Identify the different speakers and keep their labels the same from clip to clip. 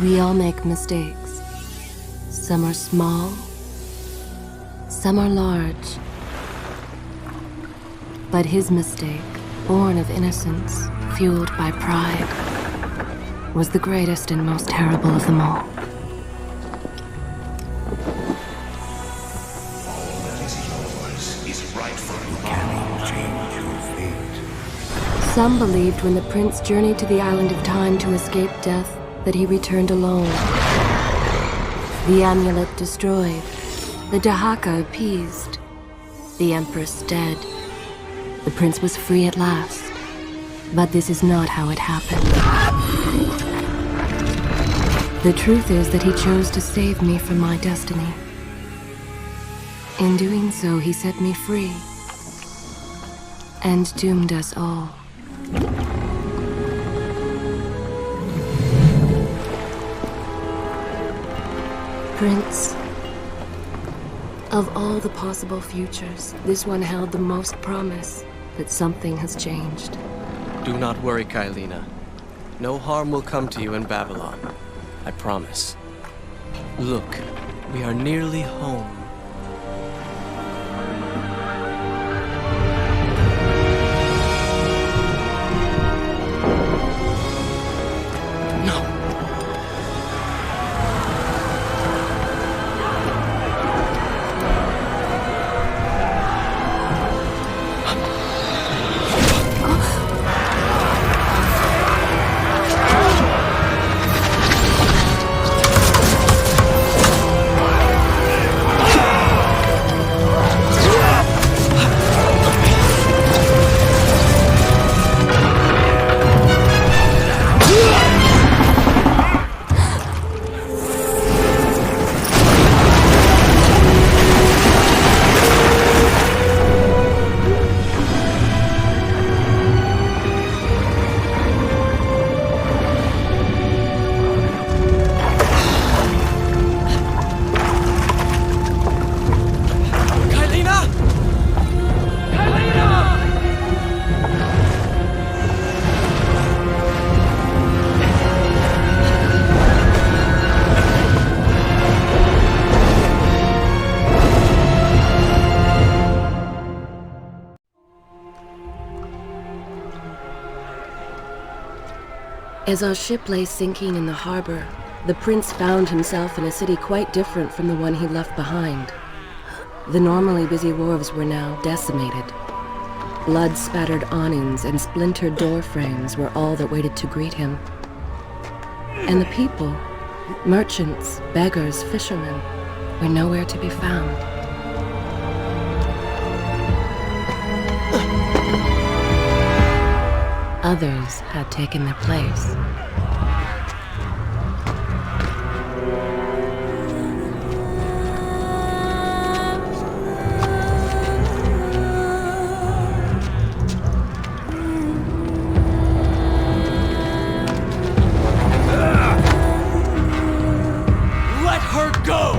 Speaker 1: We all make mistakes. Some are small, some are large. But his mistake, born of innocence, fueled by pride, was the greatest and most terrible of them all.
Speaker 2: All that is yours is rightfully can you change your fate?
Speaker 1: Some believed when the prince journeyed to the island of time to escape death that he returned alone. The amulet destroyed, the Dahaka appeased, the empress dead. The prince was free at last. But this is not how it happened. The truth is that he chose to save me from my destiny. In doing so, he set me free and doomed us all. Prince, of all the possible futures, this one held the most promise that something has changed.
Speaker 3: Do not worry, Kailina. No harm will come to you in Babylon. I promise. Look, we are nearly home.
Speaker 1: As our ship lay sinking in the harbor, the prince found himself in a city quite different from the one he left behind. The normally busy wharves were now decimated. Blood-spattered awnings and splintered door frames were all that waited to greet him. And the people, merchants, beggars, fishermen, were nowhere to be found. Others had taken their place.
Speaker 3: Let her go!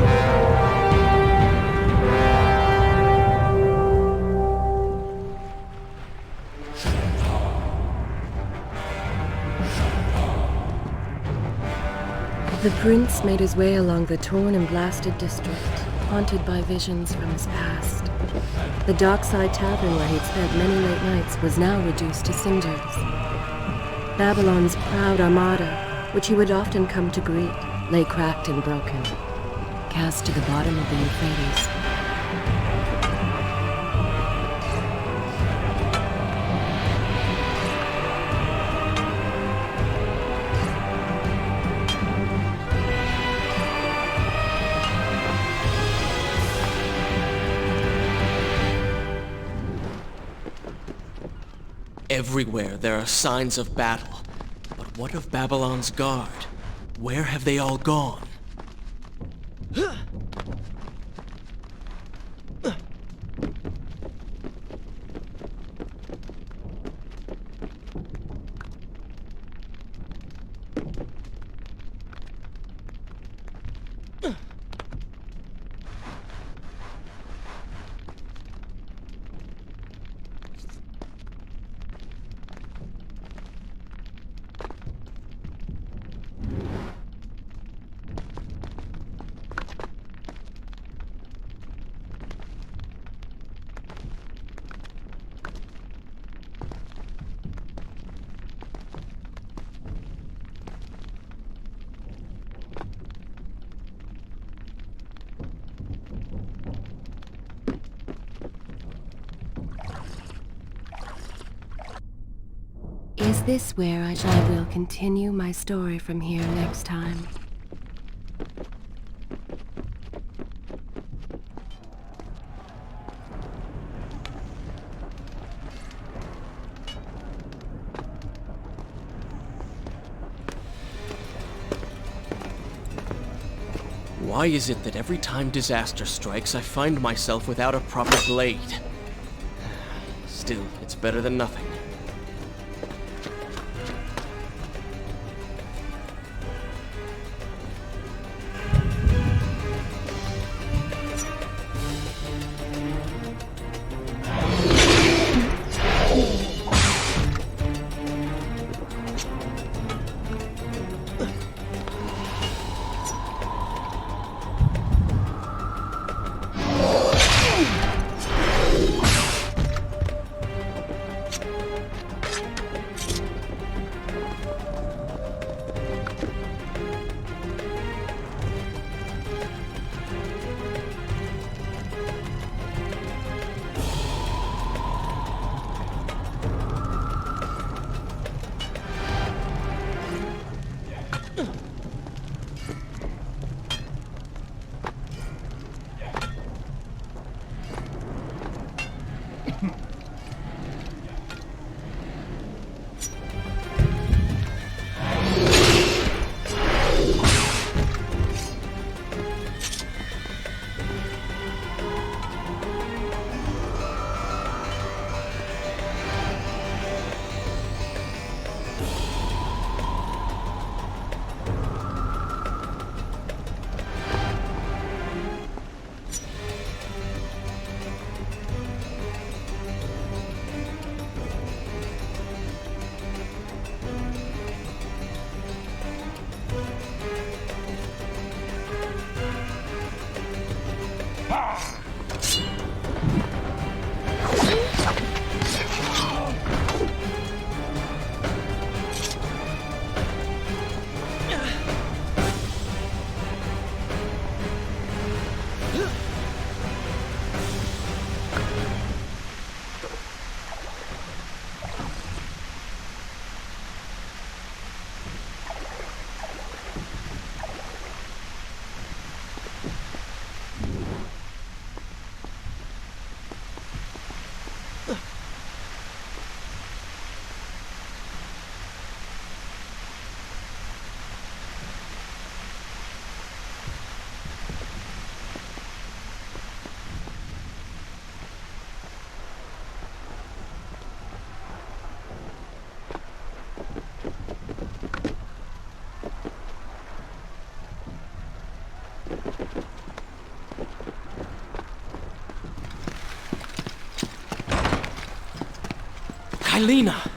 Speaker 1: The prince made his way along the torn and blasted district, haunted by visions from his past. The dockside tavern where he'd spent many late nights was now reduced to cinders. Babylon's proud armada, which he would often come to greet, lay cracked and broken, cast to the bottom of the Euphrates.
Speaker 3: Everywhere there are signs of battle. But what of Babylon's guard? Where have they all gone?
Speaker 1: Is this where I will continue my story from here next time?
Speaker 3: Why is it that every time disaster strikes, I find myself without a proper blade? Still, it's better than nothing. Kylina!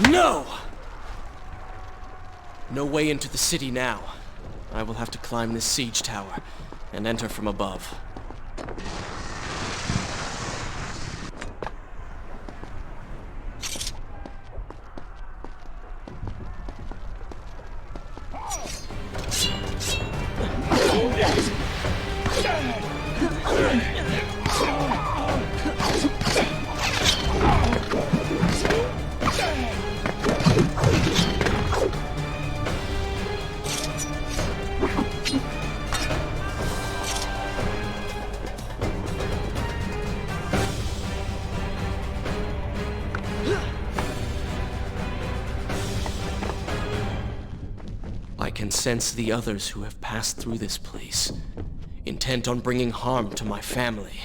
Speaker 3: No! No way into the city now. I will have to climb this siege tower and enter from above. I can sense the others who have passed through this place, intent on bringing harm to my family.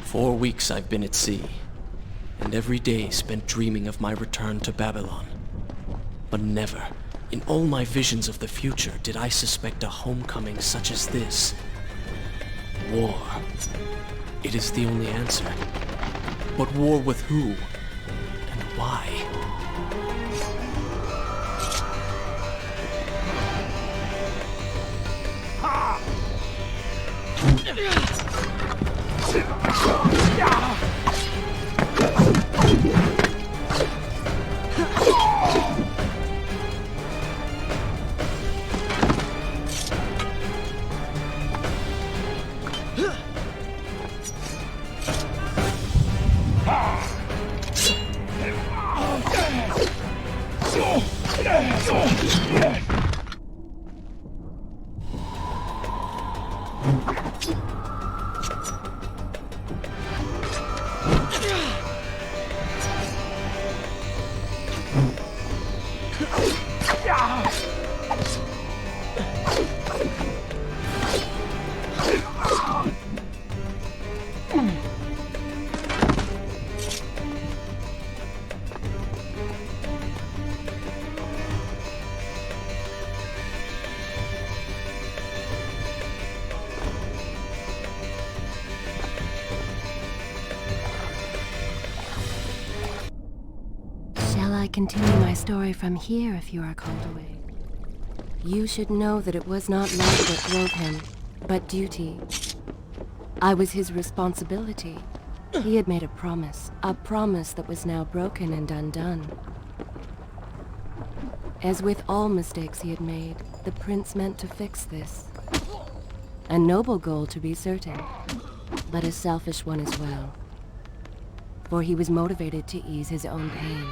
Speaker 3: For 4 weeks I've been at sea, and every day spent dreaming of my return to Babylon. But never, in all my visions of the future, did I suspect a homecoming such as this. War. It is the only answer. But war with who? And why?
Speaker 1: Shall I continue my story from here if you are called away? You should know that it was not love that drove him, but duty. I was his responsibility. He had made a promise that was now broken and undone. As with all mistakes he had made, the prince meant to fix this. A noble goal, to be certain, but a selfish one as well. For he was motivated to ease his own pain.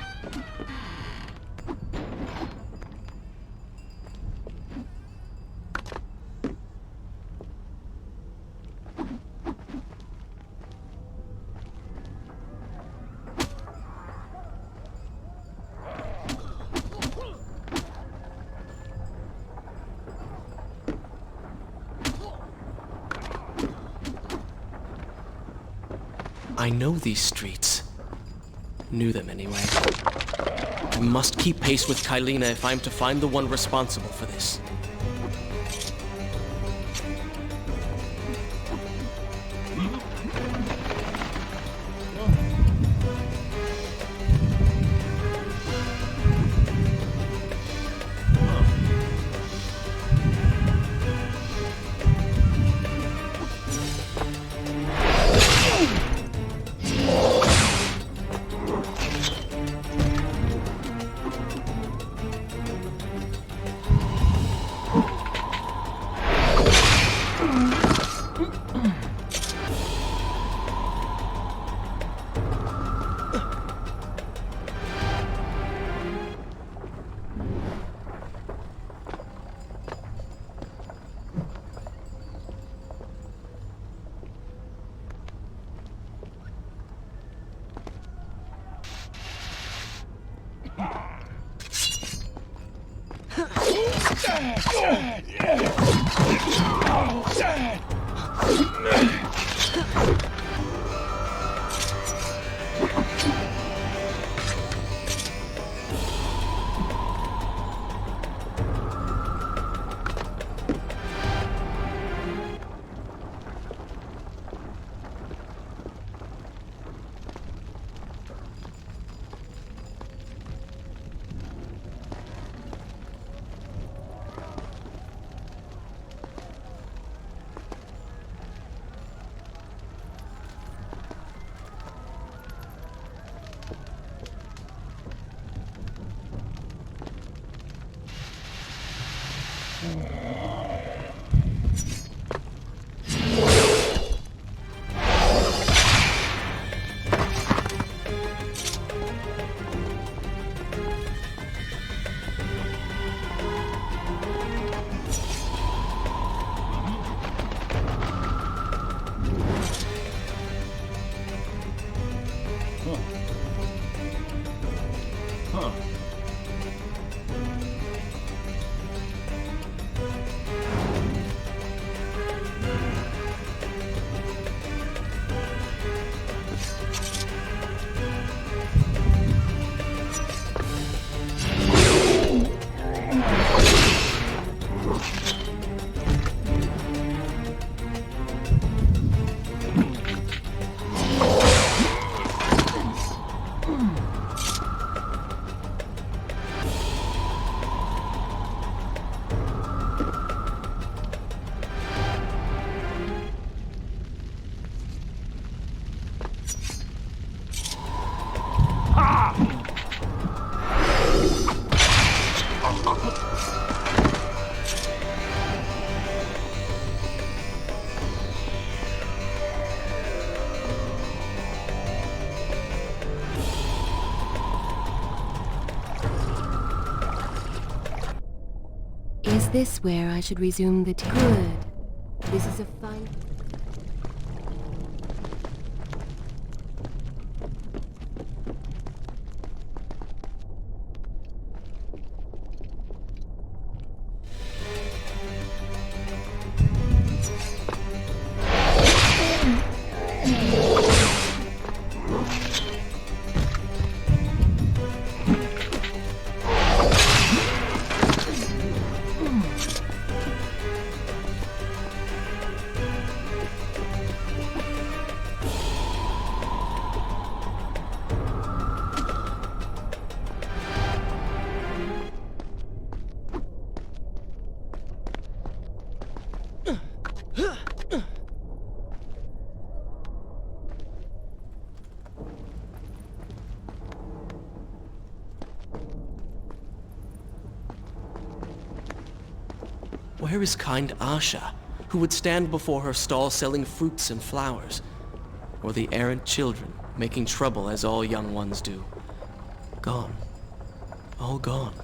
Speaker 3: I know these streets. Knew them anyway. I must keep pace with Kylina if I'm to find the one responsible for this.
Speaker 1: Is this where I should resume the good? This is a fine...
Speaker 3: Where is kind Asha, who would stand before her stall selling fruits and flowers? Or the errant children, making trouble as all young ones do? Gone. All gone.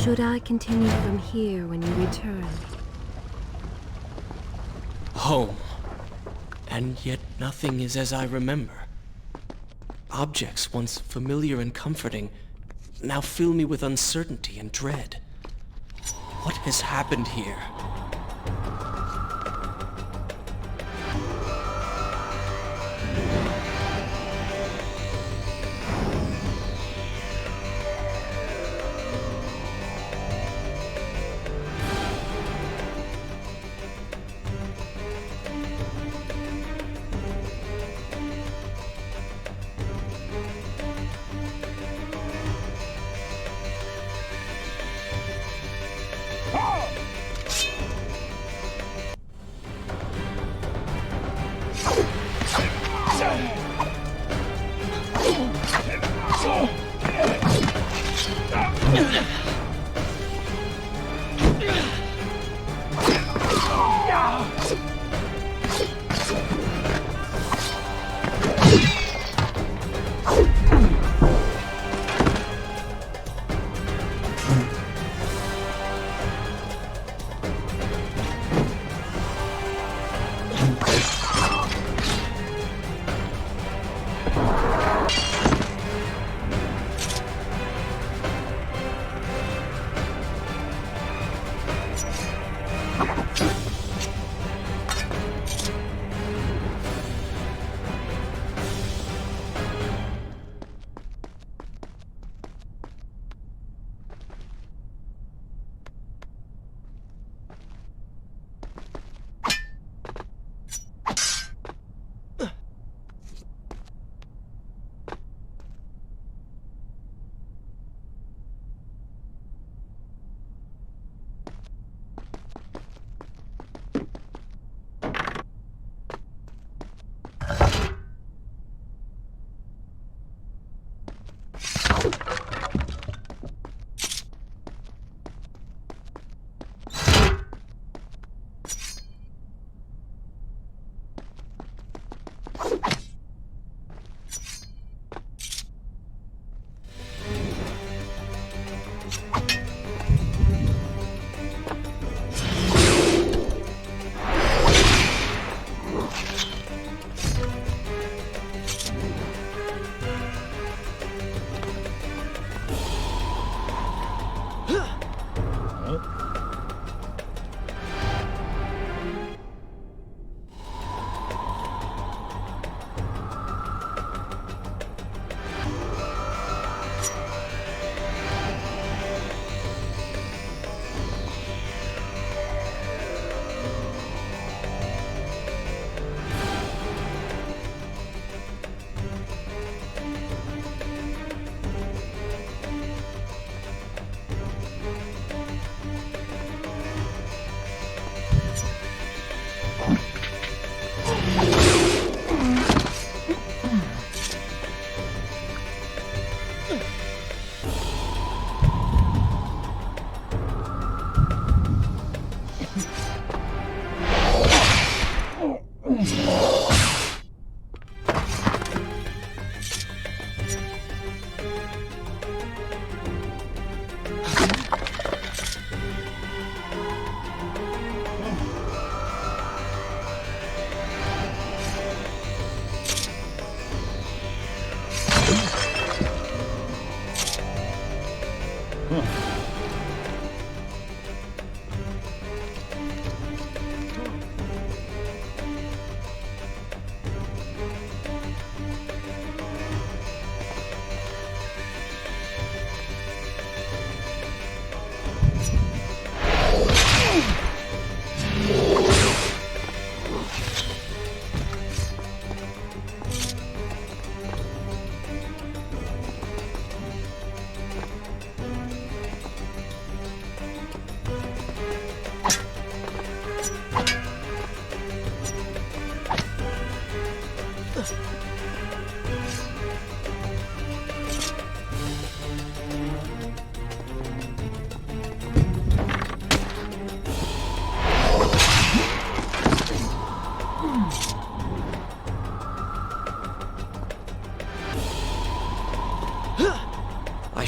Speaker 1: Should I continue from here when you return?
Speaker 3: Home. And yet nothing is as I remember. Objects once familiar and comforting now fill me with uncertainty and dread. What has happened here?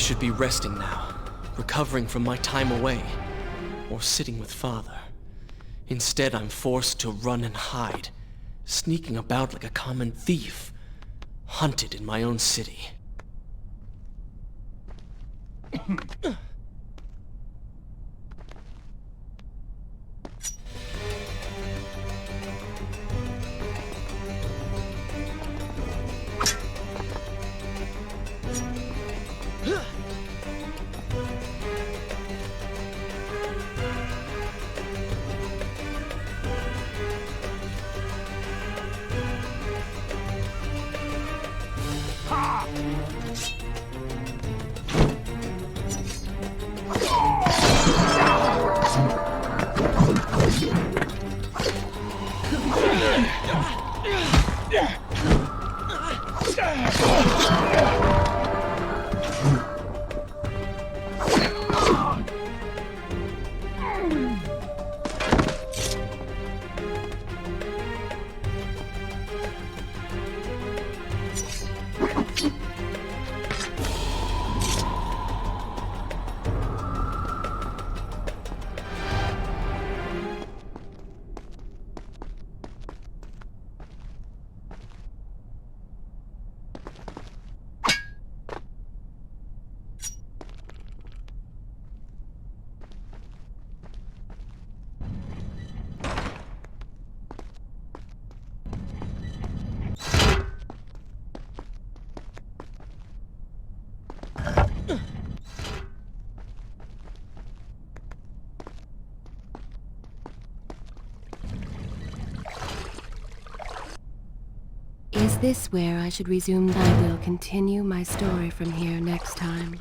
Speaker 3: should be resting now, recovering from my time away, or sitting with Father. Instead, I'm forced to run and hide, sneaking about like a common thief, hunted in my own city.
Speaker 1: Is this where I should resume? I will continue my story from here next time.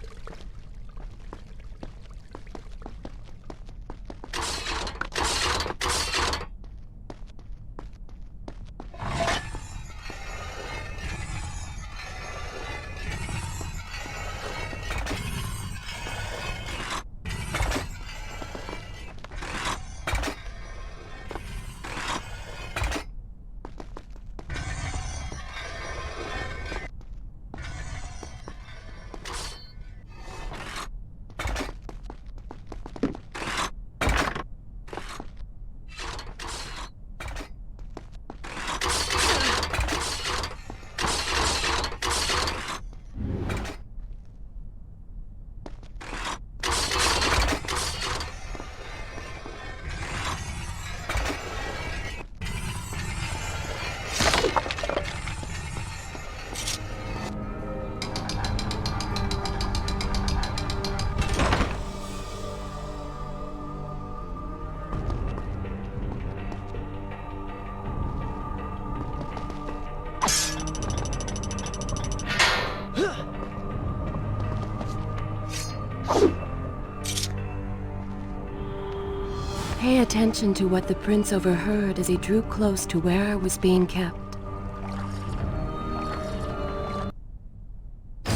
Speaker 1: Pay attention to what the prince overheard as he drew close to where I was being kept.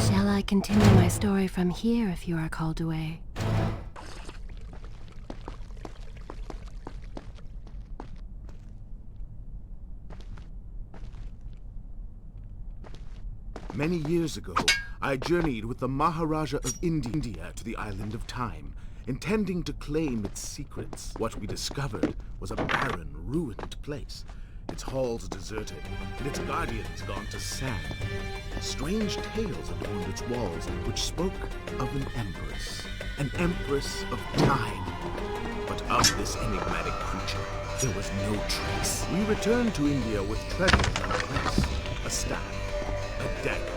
Speaker 1: Shall I continue my story from here if you are called away?
Speaker 4: Many years ago, I journeyed with the Maharaja of India to the island of Time, intending to claim its secrets. What we discovered was a barren, ruined place. Its halls deserted, and its guardians gone to sand. Strange tales adorned its walls, which spoke of an empress of time. But of this enigmatic creature, there was no trace. We returned to India with treasures in place, a staff, a dagger,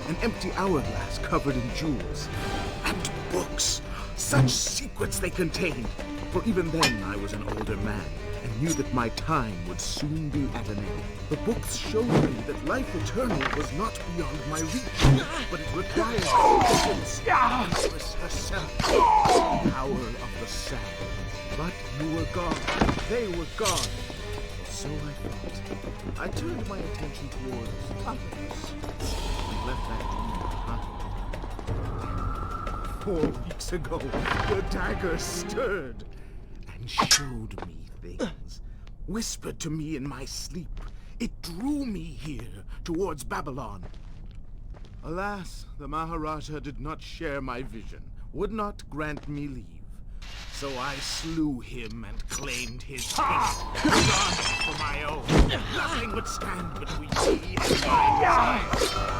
Speaker 4: an empty hourglass covered in jewels, and books. Such secrets they contained! For even then I was an older man, and knew that my time would soon be at an end. The books showed me that life eternal was not beyond my reach, but it required patience, Empress herself, the power of the sand. But you were gone, they were gone, or so I thought. I turned my attention towards others, and left that dream behind. 4 weeks ago, the dagger stirred and showed me things, whispered to me in my sleep. It drew me here, towards Babylon. Alas, the Maharaja did not share my vision, would not grant me leave. So I slew him and claimed his kingdom for my own. Nothing would stand between me and my desire.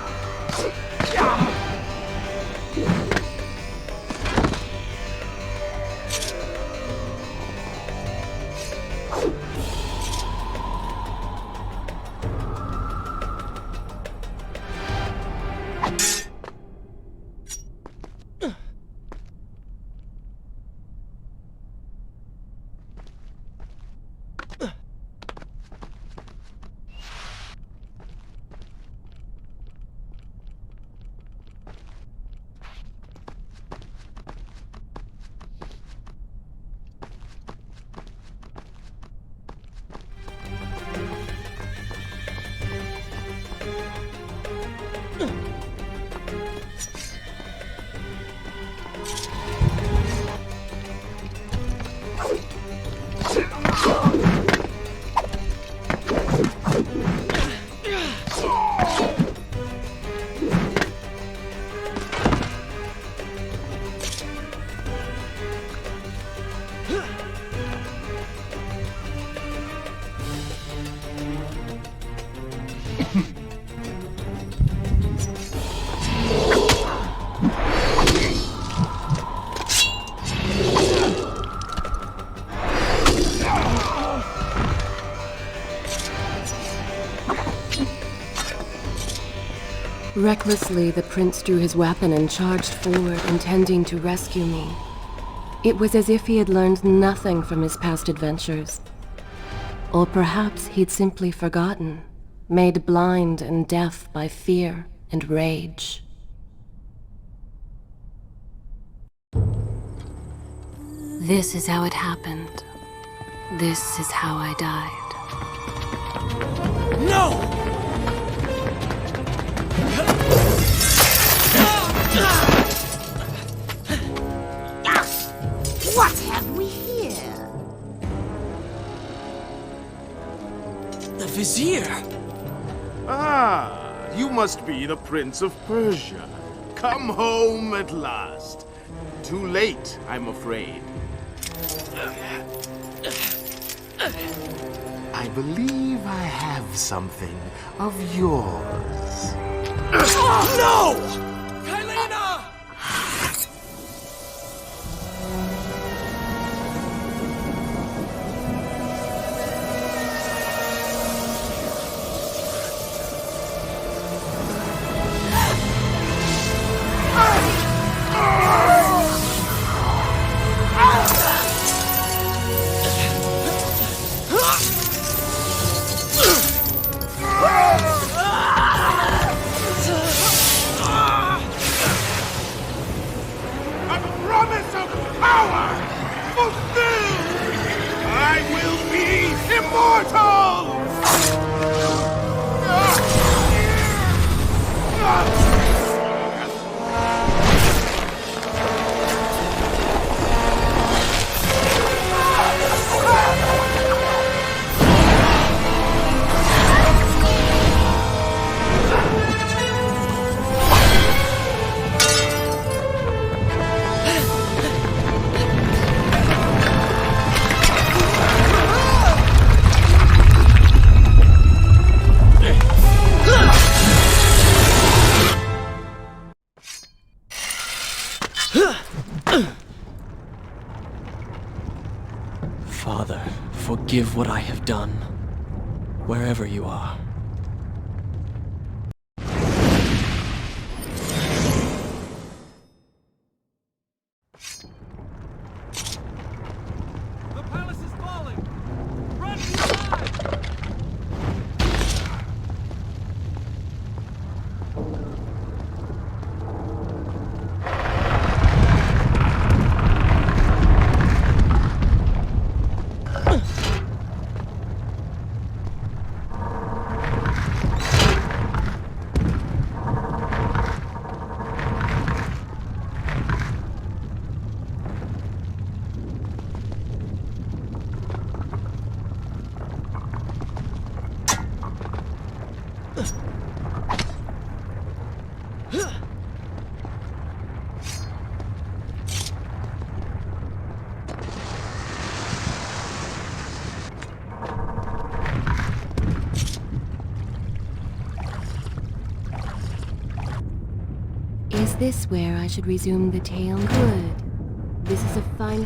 Speaker 1: Recklessly, the prince drew his weapon and charged forward, intending to rescue me. It was as if he had learned nothing from his past adventures. Or perhaps he'd simply forgotten, made blind and deaf by fear and rage. This is how it happened. This is how I died.
Speaker 3: No!
Speaker 5: What have we here?
Speaker 3: The Vizier!
Speaker 4: Ah, you must be the Prince of Persia. Come home at last. Too late, I'm afraid. I believe I have something of yours.
Speaker 3: No! Kylena! Father, forgive what I have done, wherever you are.
Speaker 6: The palace is falling! Run inside!
Speaker 1: Is this where I should resume the tale? Good. This is a fine